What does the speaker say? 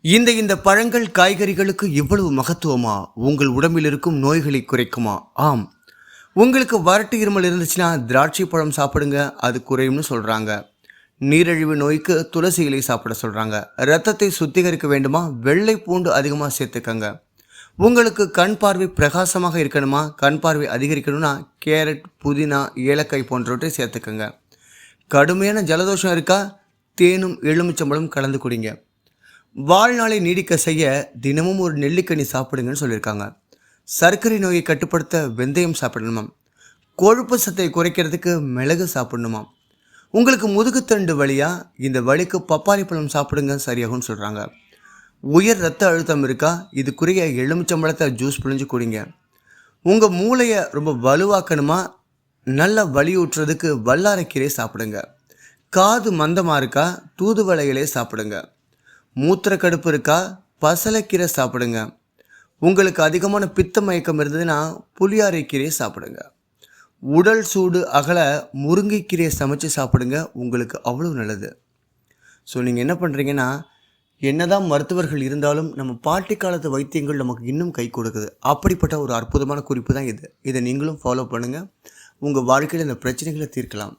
இந்த பழங்கள் காய்கறிகளுக்கு இவ்வளவு மகத்துவமா? உங்கள் உடம்பில் இருக்கும் நோய்களை குறைக்குமா? ஆம். உங்களுக்கு வறட்டு இருமல் இருந்துச்சுன்னா திராட்சை பழம் சாப்பிடுங்க, அது குறையும்னு சொல்றாங்க. நீரிழிவு நோய்க்கு துளசி இலை சாப்பிட சொல்றாங்க. இரத்தத்தை சுத்திகரிக்க வேண்டுமா? வெள்ளை பூண்டு அதிகமாக சேர்த்துக்கங்க. உங்களுக்கு கண் பார்வை பிரகாசமாக இருக்கணுமா? கண் பார்வை அதிகரிக்கணும்னா கேரட், புதினா, ஏலக்காய் போன்றவற்றை சேர்த்துக்கங்க. கடுமையான ஜலதோஷம் இருக்கா? தேனும் எலுமிச்சம்பழம் கலந்து குடிங்க. வாழ்நாளை நீடிக்க செய்ய தினமும் ஒரு நெல்லிக்கனி சாப்பிடுங்கன்னு சொல்லியிருக்காங்க. சர்க்கரை நோயை கட்டுப்படுத்த வெந்தயம் சாப்பிடணுமாம். கொழுப்பு சத்தை குறைக்கிறதுக்கு மிளகு சாப்பிடணுமாம். உங்களுக்கு முதுகுத்தண்டு வலியா? இந்த வலிக்கு பப்பாளி பழம் சாப்பிடுங்க, சரியாகும்னு சொல்கிறாங்க. உயர் ரத்த அழுத்தம் இருக்கா? இதுக்குரிய எலுமிச்சம்பழத்தை ஜூஸ் பிழிஞ்சு குடிங்க. உங்கள் மூளையை ரொம்ப வலுவாக்கணுமா? நல்ல வலியூற்றுறதுக்கு வல்லாரைக்கீரை சாப்பிடுங்க. காது மந்தமாக இருக்கா? தூதுவளை இலையை சாப்பிடுங்க. மூத்திர கடுப்பு இருக்கா? பசலைக்கீரை சாப்பிடுங்க. உங்களுக்கு அதிகமான பித்த மயக்கம் இருந்ததுன்னா புளியாரை கீரையை சாப்பிடுங்க. உடல் சூடு அகல முருங்கைக்கீரையை சமைச்சு சாப்பிடுங்க, உங்களுக்கு அவ்வளோ நல்லது. ஸோ நீங்கள் என்ன பண்ணுறீங்கன்னா, என்னதான் மருத்துவர்கள் இருந்தாலும் நம்ம பாட்டி காலத்து வைத்தியங்கள் நமக்கு இன்னும் கை கொடுக்குது. அப்படிப்பட்ட ஒரு அற்புதமான குறிப்பு தான் இது. இதை நீங்களும் ஃபாலோ பண்ணுங்கள். உங்கள் வாழ்க்கையில் இந்த பிரச்சனைகளை தீர்க்கலாம்.